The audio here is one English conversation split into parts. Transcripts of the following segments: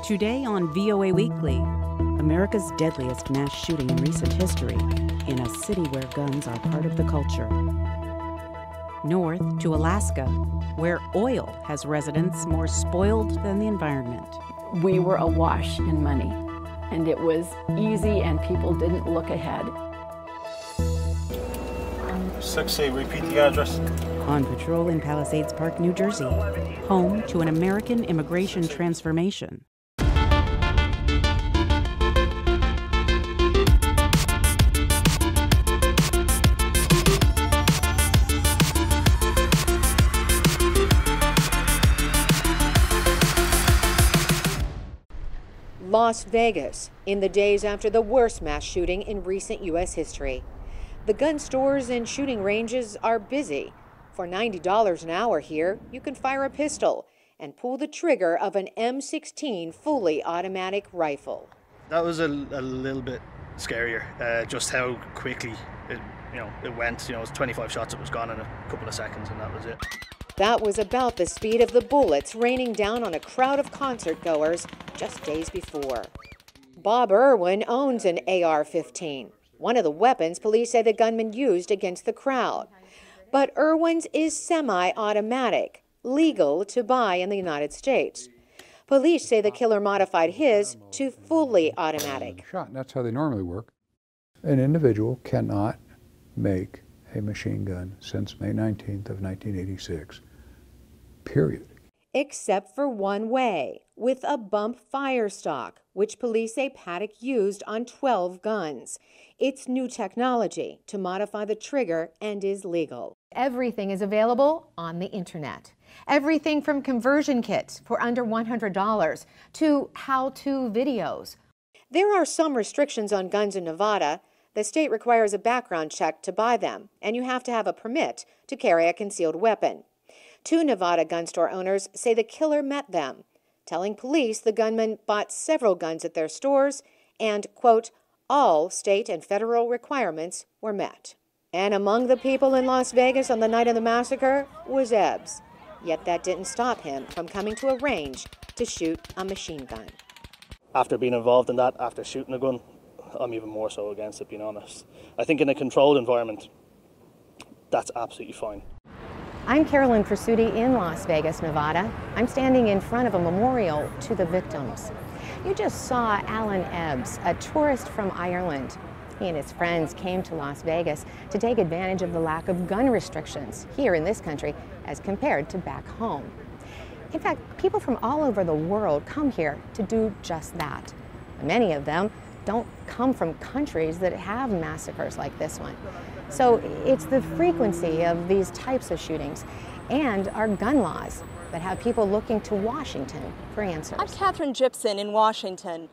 Today on VOA Weekly, America's deadliest mass shooting in recent history in a city where guns are part of the culture. North to Alaska, where oil has residents more spoiled than the environment. We were awash in money, and it was easy and people didn't look ahead. 6A, repeat the address. On patrol in Palisades Park, New Jersey, home to an American immigration transformation. Las Vegas, in the days after the worst mass shooting in recent U.S. history. The gun stores and shooting ranges are busy. For $90 an hour here, you can fire a pistol and pull the trigger of an M16 fully automatic rifle. That was a little bit scarier, just how quickly it went. It was 25 shots, it was gone in a couple of seconds, and that was it. That was about the speed of the bullets raining down on a crowd of concert goers just days before. Bob Irwin owns an AR-15, one of the weapons police say the gunman used against the crowd. But Irwin's is semi-automatic, legal to buy in the United States. Police say the killer modified his to fully automatic. That's how they normally work. An individual cannot make a machine gun since May 19th of 1986, period. Except for one way, with a bump fire stock, which police say Paddock used on 12 guns. It's new technology to modify the trigger and is legal. Everything is available on the internet. Everything from conversion kits for under $100 to how-to videos. There are some restrictions on guns in Nevada. The state requires a background check to buy them, and you have to have a permit to carry a concealed weapon. 2 Nevada gun store owners say the killer met them, telling police the gunman bought several guns at their stores and, quote, all state and federal requirements were met. And among the people in Las Vegas on the night of the massacre was Ebbs. Yet that didn't stop him from coming to a range to shoot a machine gun. After being involved in that, after shooting a gun, I'm even more so against it, being honest. I think in a controlled environment, that's absolutely fine. I'm Carolyn Pursuti in Las Vegas, Nevada. I'm standing in front of a memorial to the victims. You just saw Alan Ebbs, a tourist from Ireland. He and his friends came to Las Vegas to take advantage of the lack of gun restrictions here in this country as compared to back home. In fact, people from all over the world come here to do just that. Many of them don't come from countries that have massacres like this one. So it's the frequency of these types of shootings and our gun laws that have people looking to Washington for answers. I'm Catherine Gibson in Washington.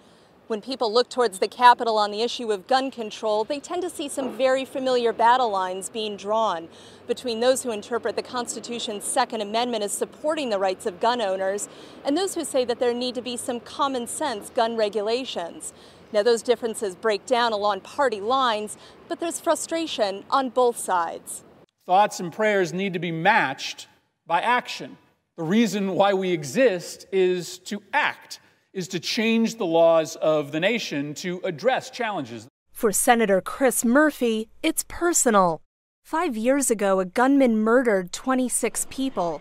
When people look towards the Capitol on the issue of gun control, they tend to see some very familiar battle lines being drawn between those who interpret the Constitution's Second Amendment as supporting the rights of gun owners and those who say that there need to be some common sense gun regulations. Now, those differences break down along party lines, but there's frustration on both sides. Thoughts and prayers need to be matched by action. The reason why we exist is to act, is to change the laws of the nation to address challenges. For Senator Chris Murphy, it's personal. 5 years ago, a gunman murdered 26 people,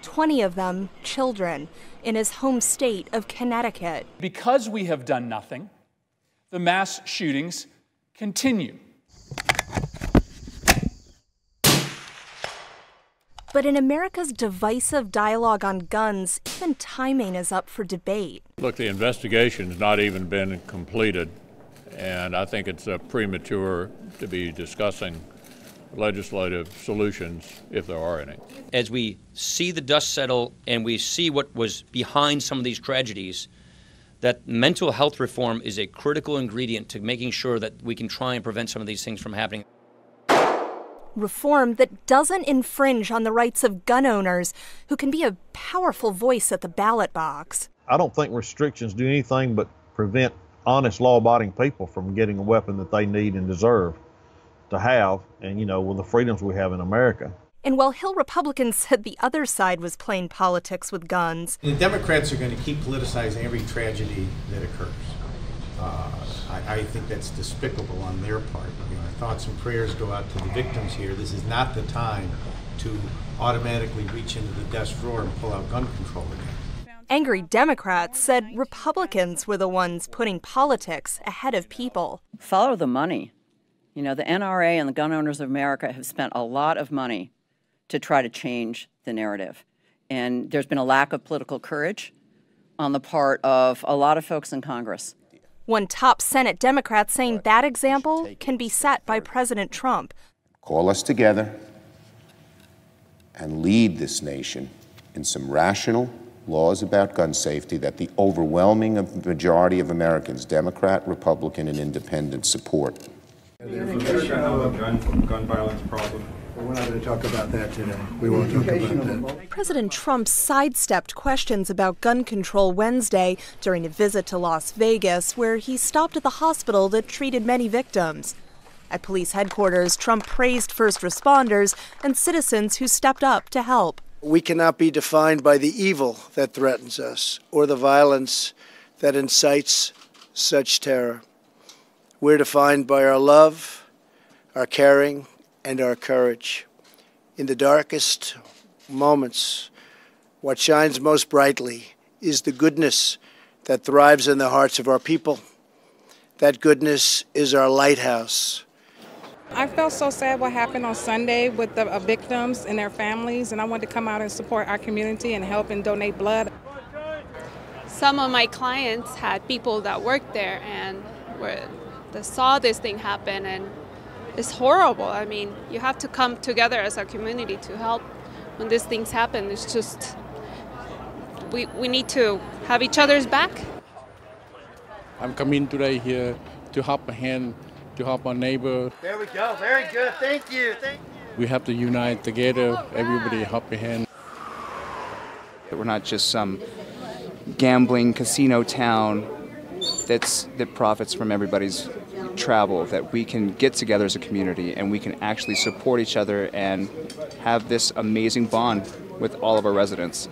20 of them children, in his home state of Connecticut. Because we have done nothing, the mass shootings continue. But in America's divisive dialogue on guns, even timing is up for debate. Look, the investigation's not even been completed, and I think it's premature to be discussing legislative solutions, if there are any. As we see the dust settle and we see what was behind some of these tragedies, that mental health reform is a critical ingredient to making sure that we can try and prevent some of these things from happening. Reform that doesn't infringe on the rights of gun owners, who can be a powerful voice at the ballot box. I don't think restrictions do anything but prevent honest, law-abiding people from getting a weapon that they need and deserve to have, and with the freedoms we have in America. And while Hill Republicans said the other side was playing politics with guns, the Democrats are going to keep politicizing every tragedy that occurs. I think that's despicable on their part. Our thoughts and prayers go out to the victims here. This is not the time to automatically reach into the desk drawer and pull out gun control again. Angry Democrats said Republicans were the ones putting politics ahead of people. Follow the money. The NRA and the Gun Owners of America have spent a lot of money to try to change the narrative. And there's been a lack of political courage on the part of a lot of folks in Congress. One top Senate Democrat saying that example can be set by President Trump. Call us together and lead this nation in some rational laws about gun safety that the overwhelming majority of Americans, Democrat, Republican, and Independent, support. Gun violence problem. We're not going to talk about that today. We won't talk about that. President Trump sidestepped questions about gun control Wednesday during a visit to Las Vegas, where he stopped at the hospital that treated many victims. At police headquarters, Trump praised first responders and citizens who stepped up to help. We cannot be defined by the evil that threatens us or the violence that incites such terror. We're defined by our love, our caring, and our courage. In the darkest moments, what shines most brightly is the goodness that thrives in the hearts of our people. That goodness is our lighthouse. I felt so sad what happened on Sunday with the victims and their families, and I wanted to come out and support our community and help and donate blood. Some of my clients had people that worked there and they saw this thing happen, and it's horrible. I mean, you have to come together as a community to help when these things happen. It's just, we need to have each other's back. I'm coming today here to help a hand, to help our neighbor. There we go. Very good. Thank you. Thank you. We have to unite together, everybody help a hand. We're not just some gambling casino town that profits from everybody's travel, that we can get together as a community and we can actually support each other and have this amazing bond with all of our residents.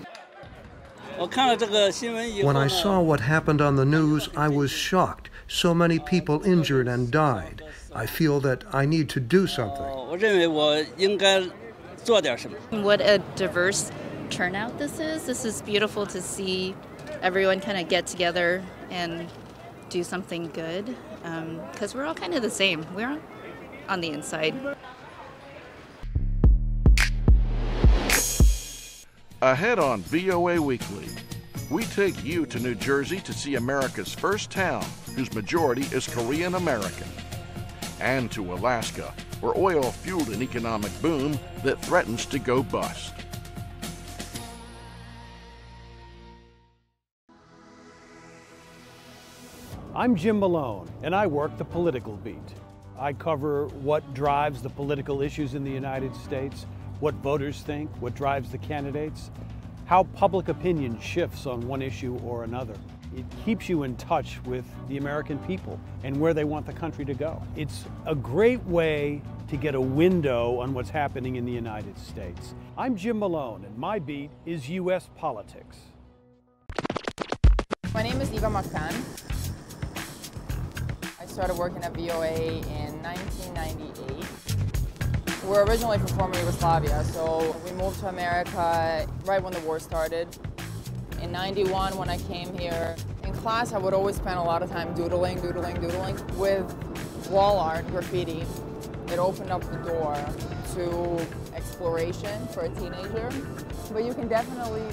When I saw what happened on the news, I was shocked. So many people injured and died. I feel that I need to do something. What a diverse turnout this is. This is beautiful to see everyone kind of get together and do something good, because we're all kind of the same. We're on the inside. Ahead on VOA Weekly, we take you to New Jersey to see America's first town whose majority is Korean American, and to Alaska, where oil fueled an economic boom that threatens to go bust. I'm Jim Malone, and I work the political beat. I cover what drives the political issues in the United States, what voters think, what drives the candidates, how public opinion shifts on one issue or another. It keeps you in touch with the American people and where they want the country to go. It's a great way to get a window on what's happening in the United States. I'm Jim Malone, and my beat is U.S. politics. My name is Eva Makan. I started working at VOA in 1998. We're originally from former Yugoslavia, so we moved to America right when the war started. In 91, when I came here, in class I would always spend a lot of time doodling with wall art, graffiti. It opened up the door to exploration for a teenager. But you can definitely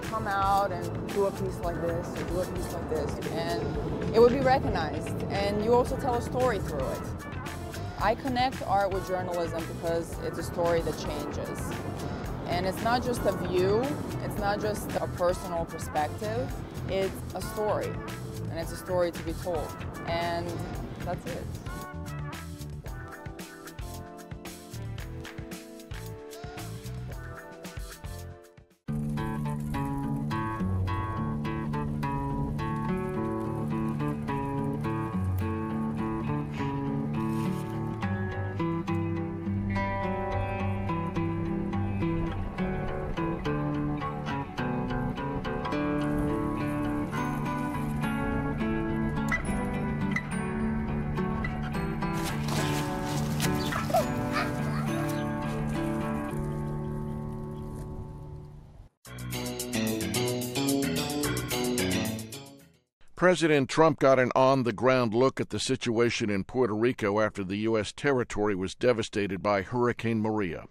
come out and do a piece like this, or do a piece like this, and it would be recognized. And you also tell a story through it. I connect art with journalism because it's a story that changes. And it's not just a view, it's not just a personal perspective, it's a story. And it's a story to be told. And that's it. President Trump got an on-the-ground look at the situation in Puerto Rico after the U.S. territory was devastated by Hurricane Maria.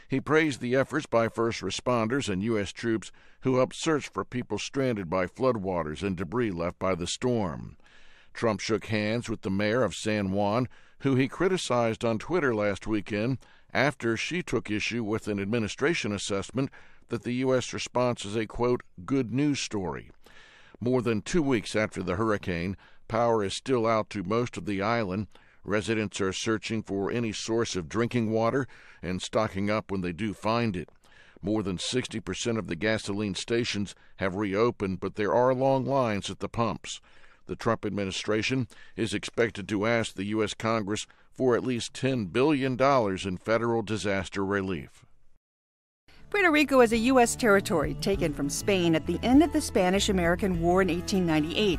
He praised the efforts by first responders and U.S. troops who helped search for people stranded by floodwaters and debris left by the storm. Trump shook hands with the mayor of San Juan, who he criticized on Twitter last weekend after she took issue with an administration assessment that the U.S. response is a, quote, good news story. More than 2 weeks after the hurricane, power is still out to most of the island. Residents are searching for any source of drinking water and stocking up when they do find it. More than 60% of the gasoline stations have reopened, but there are long lines at the pumps. The Trump administration is expected to ask the U.S. Congress for at least $10 billion in federal disaster relief. Puerto Rico is a U.S. territory taken from Spain at the end of the Spanish-American War in 1898.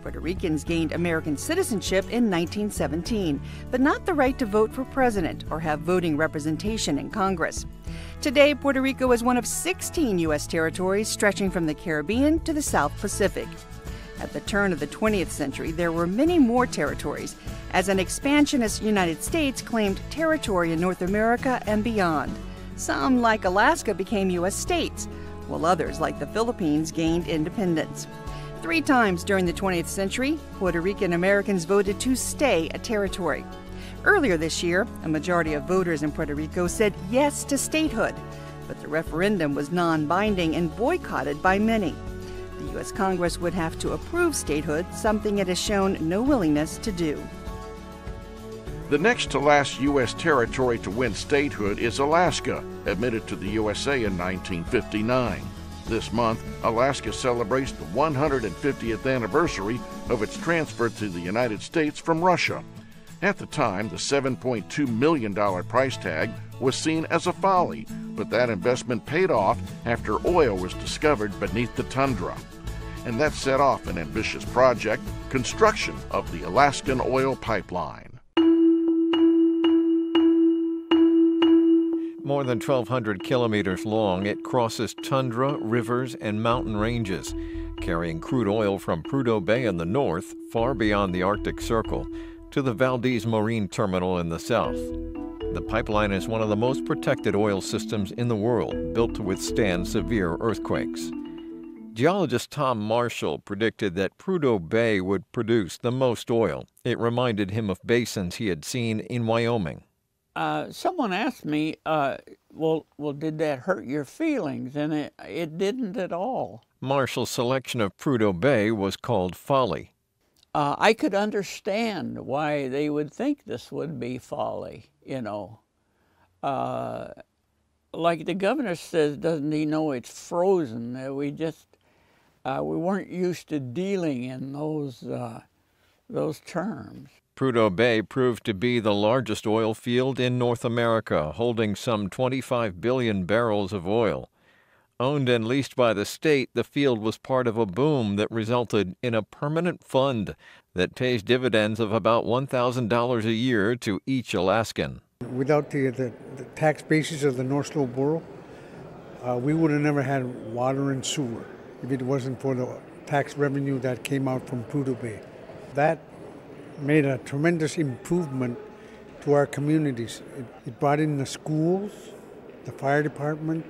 Puerto Ricans gained American citizenship in 1917, but not the right to vote for president or have voting representation in Congress. Today, Puerto Rico is one of 16 U.S. territories stretching from the Caribbean to the South Pacific. At the turn of the 20th century, there were many more territories, as an expansionist United States claimed territory in North America and beyond. Some, like Alaska, became U.S. states, while others, like the Philippines, gained independence. 3 times during the 20th century, Puerto Rican Americans voted to stay a territory. Earlier this year, a majority of voters in Puerto Rico said yes to statehood, but the referendum was non-binding and boycotted by many. The U.S. Congress would have to approve statehood, something it has shown no willingness to do. The next to last U.S. territory to win statehood is Alaska, admitted to the USA in 1959. This month, Alaska celebrates the 150th anniversary of its transfer to the United States from Russia. At the time, the $7.2 million price tag was seen as a folly, but that investment paid off after oil was discovered beneath the tundra. And that set off an ambitious project, construction of the Alaskan oil pipeline. More than 1,200 kilometers long, it crosses tundra, rivers, and mountain ranges, carrying crude oil from Prudhoe Bay in the north, far beyond the Arctic Circle, to the Valdez Marine Terminal in the south. The pipeline is one of the most protected oil systems in the world, built to withstand severe earthquakes. Geologist Tom Marshall predicted that Prudhoe Bay would produce the most oil. It reminded him of basins he had seen in Wyoming. Someone asked me, well, did that hurt your feelings? And it didn't at all. Marshall's selection of Prudhoe Bay was called folly. I could understand why they would think this would be folly, you know. Like the governor says, doesn't he know it's frozen? We weren't used to dealing in those terms. Prudhoe Bay proved to be the largest oil field in North America, holding some 25 billion barrels of oil. Owned and leased by the state, the field was part of a boom that resulted in a permanent fund that pays dividends of about $1,000 a year to each Alaskan. Without the tax basis of the North Slope Borough, we would have never had water and sewer if it wasn't for the tax revenue that came out from Prudhoe Bay. That made a tremendous improvement to our communities. It brought in the schools, the fire department,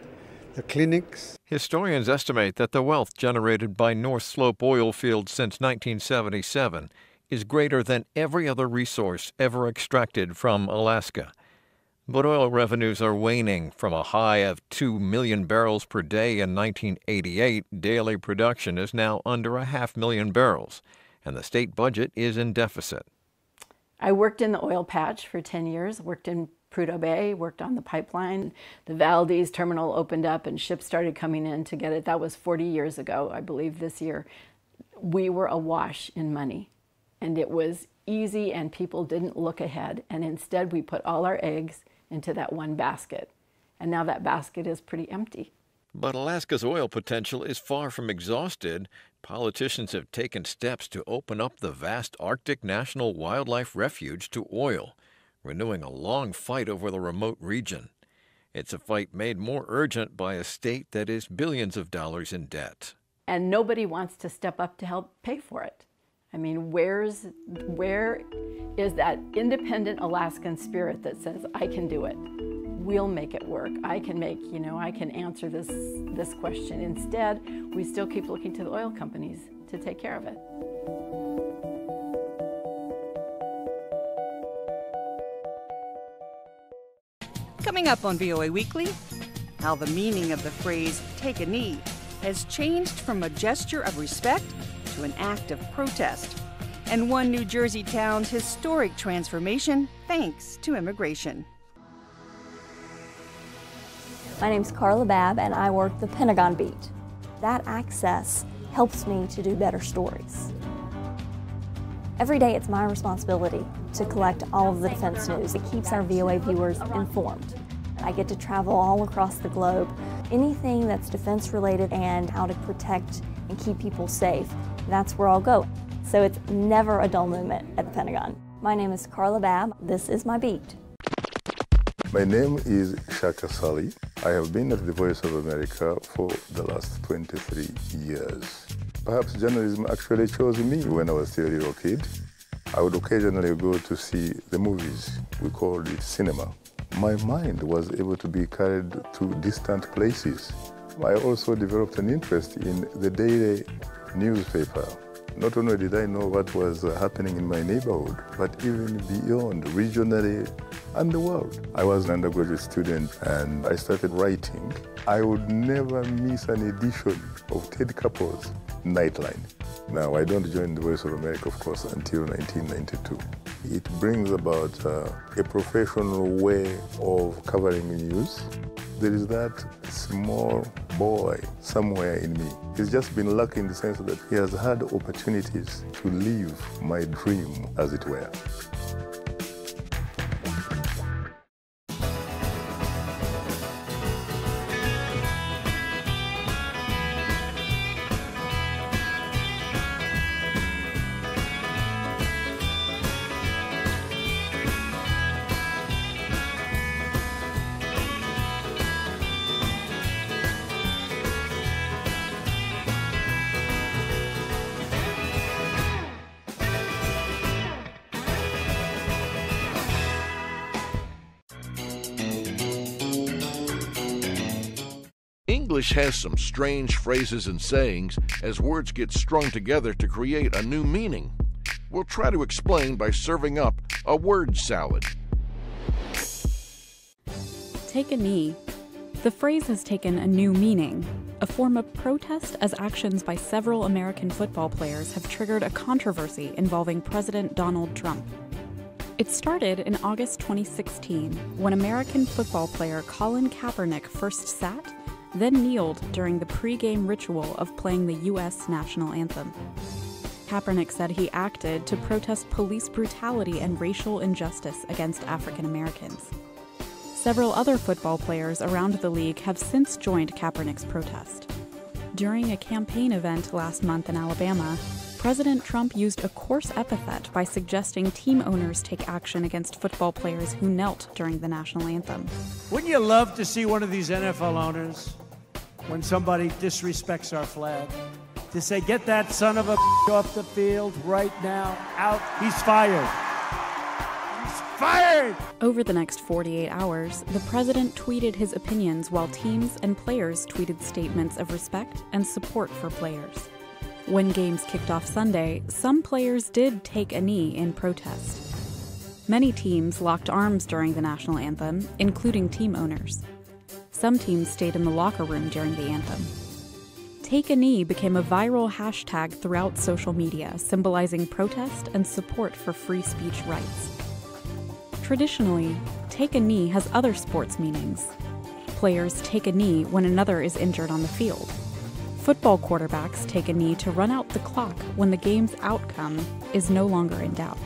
the clinics. Historians estimate that the wealth generated by North Slope oil fields since 1977 is greater than every other resource ever extracted from Alaska. But oil revenues are waning. From a high of 2 million barrels per day in 1988, daily production is now under 500,000 barrels, and the state budget is in deficit. I worked in the oil patch for 10 years, worked in Prudhoe Bay, worked on the pipeline. The Valdez terminal opened up and ships started coming in to get it. That was 40 years ago, I believe, this year. We were awash in money, and it was easy, and people didn't look ahead. And instead, we put all our eggs into that one basket. And now that basket is pretty empty. But Alaska's oil potential is far from exhausted. Politicians have taken steps to open up the vast Arctic National Wildlife Refuge to oil, renewing a long fight over the remote region. It's a fight made more urgent by a state that is billions of dollars in debt. And nobody wants to step up to help pay for it. I mean, where is that independent Alaskan spirit that says, I can do it? We'll make it work. I can answer this question. Instead, we still keep looking to the oil companies to take care of it. Coming up on VOA Weekly, how the meaning of the phrase "take a knee" has changed from a gesture of respect to an act of protest, and one New Jersey town's historic transformation thanks to immigration. My name's Carla Babb, and I work the Pentagon beat. That access helps me to do better stories. Every day it's my responsibility to collect all of the defense news. It keeps our VOA viewers informed. I get to travel all across the globe. Anything that's defense related and how to protect and keep people safe, that's where I'll go. So it's never a dull moment at the Pentagon. My name is Carla Babb. This is my beat. My name is Shaka Sali. I have been at the Voice of America for the last 23 years. Perhaps journalism actually chose me when I was still a little kid. I would occasionally go to see the movies. We called it cinema. My mind was able to be carried to distant places. I also developed an interest in the daily newspaper. Not only did I know what was happening in my neighborhood, but even beyond, regionally, and the world. I was an undergraduate student and I started writing. I would never miss an edition of Ted Koppel's Nightline. Now, I don't join the Voice of America, of course, until 1992. It brings about a professional way of covering news. There is that small boy somewhere in me. He's just been lucky in the sense that he has had opportunities to live my dream, as it were. English has some strange phrases and sayings as words get strung together to create a new meaning. We'll try to explain by serving up a word salad. Take a knee. The phrase has taken a new meaning, a form of protest as actions by several American football players have triggered a controversy involving President Donald Trump. It started in August 2016 when American football player Colin Kaepernick first sat, then kneeled during the pre-game ritual of playing the U.S. national anthem. Kaepernick said he acted to protest police brutality and racial injustice against African Americans. Several other football players around the league have since joined Kaepernick's protest. During a campaign event last month in Alabama, President Trump used a coarse epithet by suggesting team owners take action against football players who knelt during the national anthem. Wouldn't you love to see one of these NFL owners, when somebody disrespects our flag, to say, get that son of a off the field right now, out, he's fired. He's fired! Over the next 48 hours, the president tweeted his opinions while teams and players tweeted statements of respect and support for players. When games kicked off Sunday, some players did take a knee in protest. Many teams locked arms during the national anthem, including team owners. Some teams stayed in the locker room during the anthem. Take a knee became a viral hashtag throughout social media, symbolizing protest and support for free speech rights. Traditionally, take a knee has other sports meanings. Players take a knee when another is injured on the field. Football quarterbacks take a knee to run out the clock when the game's outcome is no longer in doubt.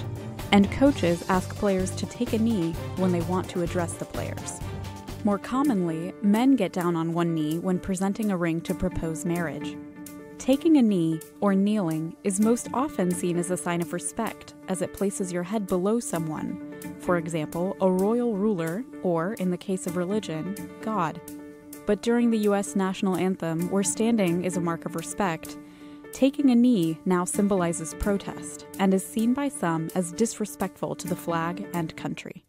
And coaches ask players to take a knee when they want to address the players. More commonly, men get down on one knee when presenting a ring to propose marriage. Taking a knee, or kneeling, is most often seen as a sign of respect, as it places your head below someone, for example, a royal ruler, or, in the case of religion, God. But during the U.S. national anthem, where standing is a mark of respect, Taking a knee now symbolizes protest and is seen by some as disrespectful to the flag and country.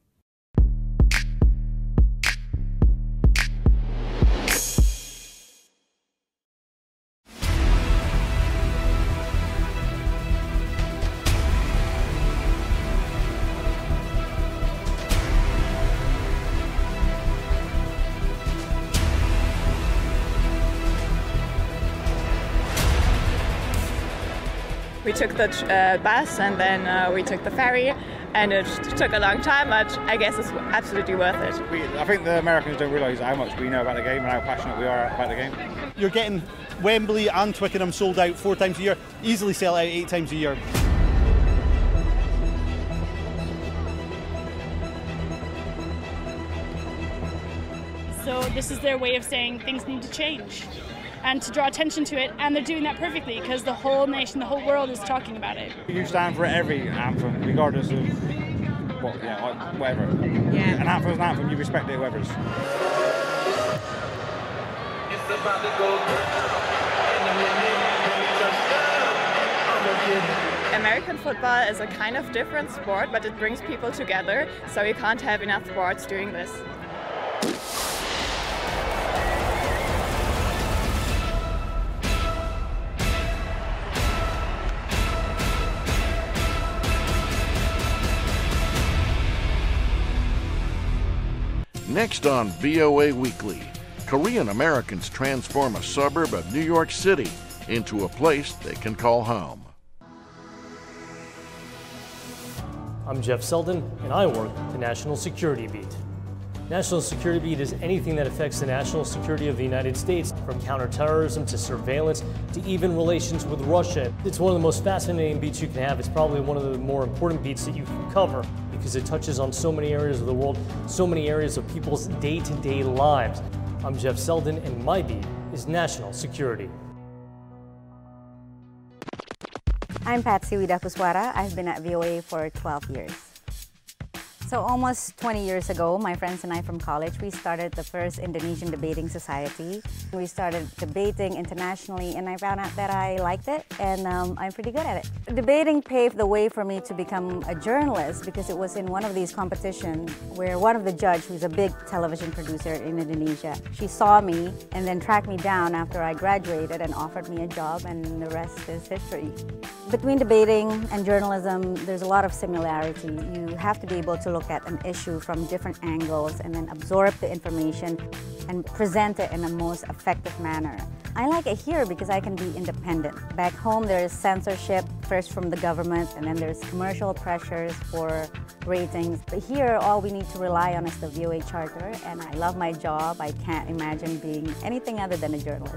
We took the bus and then we took the ferry, and it took a long time, but I guess it's absolutely worth it. I think the Americans don't realise how much we know about the game and how passionate we are about the game. You're getting Wembley and Twickenham sold out 4 times a year, easily sell out 8 times a year. So this is their way of saying things need to change and to draw attention to it, and they're doing that perfectly because the whole nation, the whole world is talking about it. You stand for every anthem, regardless of whatever. Yeah. An anthem is an anthem, you respect it, whoever's. American football is a kind of different sport, but it brings people together, so you can't have enough sports doing this. Next on VOA Weekly, Korean Americans transform a suburb of New York City into a place they can call home. I'm Jeff Selden, and I work the National Security Beat. National Security Beat is anything that affects the national security of the United States, from counterterrorism to surveillance to even relations with Russia. It's one of the most fascinating beats you can have. It's probably one of the more important beats that you can cover because it touches on so many areas of the world, so many areas of people's day-to-day lives. I'm Jeff Selden, and my beat is national security. I'm Patsy Widapuswara. I've been at VOA for 12 years. So almost 20 years ago, my friends and I from college, we started the first Indonesian debating society. We started debating internationally, and I found out that I liked it, and I'm pretty good at it. Debating paved the way for me to become a journalist because it was in one of these competitions where one of the judges, who's a big television producer in Indonesia, she saw me and then tracked me down after I graduated and offered me a job, and the rest is history. Between debating and journalism, there's a lot of similarity. You have to be able to look at an issue from different angles and then absorb the information and present it in the most effective manner. I like it here because I can be independent. Back home, there's censorship, first from the government, and then there's commercial pressures for ratings. But here, all we need to rely on is the VOA Charter, and I love my job. I can't imagine being anything other than a journalist.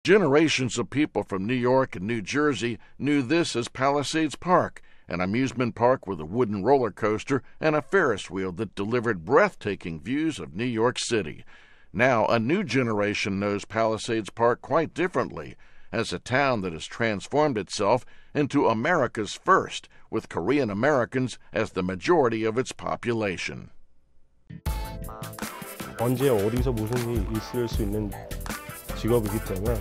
Generations of people from New York and New Jersey knew this as Palisades Park, an amusement park with a wooden roller coaster and a Ferris wheel that delivered breathtaking views of New York City. Now, a new generation knows Palisades Park quite differently, as a town that has transformed itself into America's first, with Korean Americans as the majority of its population. 언제 어디서 무슨 일이 있을 수 있는 직업이기 때문에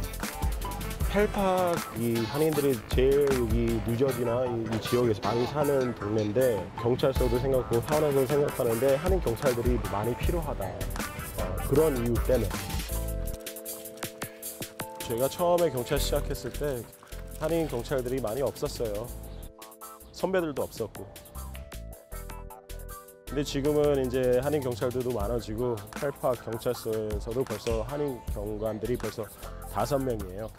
펠팍이 한인들이 제일 여기 뉴저지나 이 지역에서 많이 사는 동네인데 경찰서도 생각하고 타운에서 생각하는데 한인 경찰들이 많이 필요하다. 그런 이유 때문에 제가 처음에 경찰 시작했을 때 한인 경찰들이 많이 없었어요. 선배들도 없었고. 근데 지금은 이제 한인 경찰들도 많아지고 펠팍 경찰서에서도 벌써 한인 경관들이 벌써 5명이에요.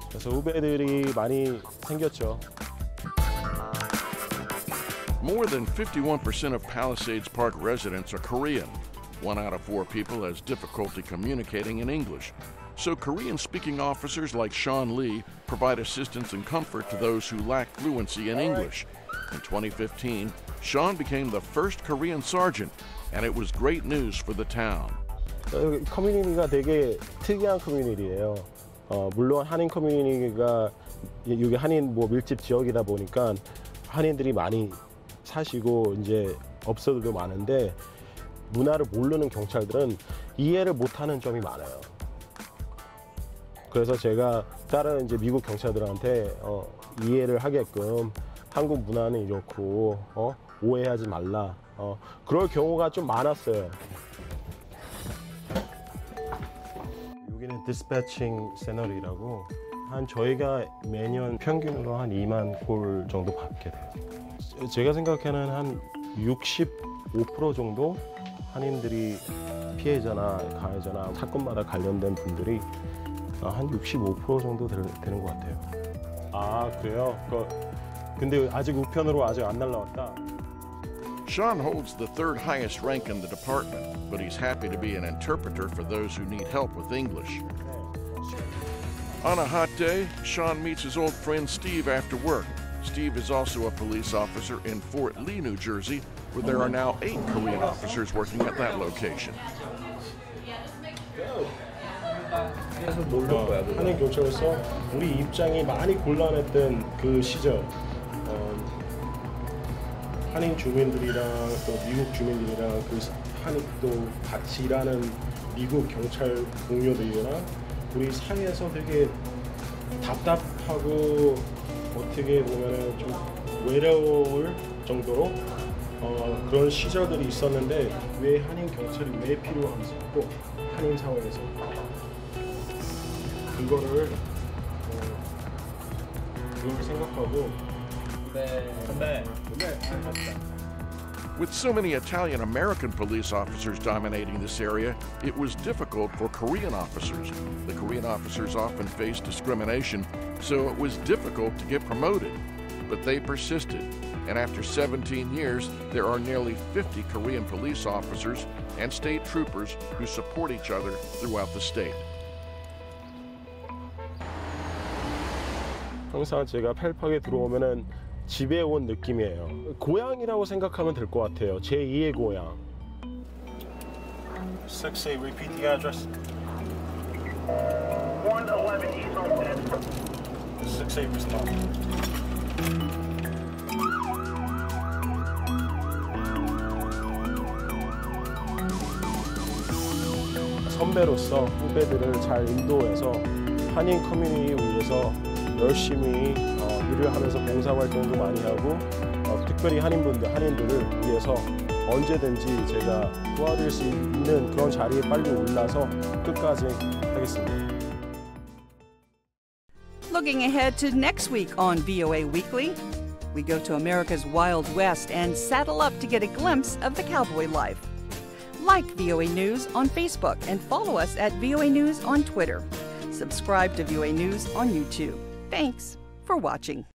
그래서 후배들이 많이 생겼죠. More than 51% of Palisades Park residents are Korean. 1 out of 4 people has difficulty communicating in English. So Korean-speaking officers like Sean Lee provide assistance and comfort to those who lack fluency in English. In 2015, Sean became the first Korean sergeant, and it was great news for the town. 커뮤니티가 되게 특이한 커뮤니티예요. 물론 한인 커뮤니티가 여기 한인 밀집 지역이다 보니까 한인들이 많이 사시고 이제 업소들도 많은데 문화를 모르는 경찰들은 이해를 못하는 점이 많아요. 그래서 제가 다른 이제 미국 경찰들한테 이해를 하게끔 한국 문화는 이렇고 오해하지 말라. 그럴 경우가 좀 많았어요. 여기는 디스패칭 세너리라고 저희가 매년 평균으로 한 2만 콜 정도 받게 돼요. 제가 생각하는 한 65% 정도 한인들이 피해자나 가해자나 사건마다 관련된 분들이 한 65% 정도 되는 것 같아요. 아, 그래요? 근데 아직 우편으로 아직 안 날라왔다. Sean holds the 3rd highest rank in the department, but he's happy to be an interpreter for those who need help with English. On a hot day, Sean meets his old friend Steve after work. Steve is also a police officer in Fort Lee, New Jersey, where there are now 8 Korean officers working at that location. 한인 경찰서 우리 입장이 많이 곤란했던 그 시절 한인 주민들이랑 또 미국 주민들이랑 그 한인 또 같이 일하는 미국 경찰 동료들이랑 우리 사이에서 되게 답답하고 어떻게 보면은 좀 외로울 정도로 그런 시절들이 있었는데 왜 한인 경찰이 왜 필요한지 또 한인 사회에서 그거를 생각하고 With so many Italian-American police officers dominating this area, it was difficult for Korean officers. The Korean officers often faced discrimination, so it was difficult to get promoted. But they persisted, and after 17 years, there are nearly 50 Korean police officers and state troopers who support each other throughout the state. 항상 제가 펠팍에 들어오면은 집에 온 느낌이에요. 고향이라고 생각하면 될 것 같아요. 제 2의 고향. 6A, repeat the address. 111 East Homestead. 6A, respond. 선배로서 후배들을 잘 인도해서 한인 커뮤니티를 위해서 열심히 일을 하면서 봉사활동도 많이 하고 특별히 한인들을 위해서 언제든지 제가 도와드릴 수 있는 그런 자리에 빨리 올라서 끝까지 하겠습니다. Looking ahead to next week on VOA Weekly, we go to America's Wild West and saddle up to get a glimpse of the cowboy life. Like VOA News on Facebook and follow us at VOA News on Twitter. Subscribe to VOA News on YouTube. Thanks for watching.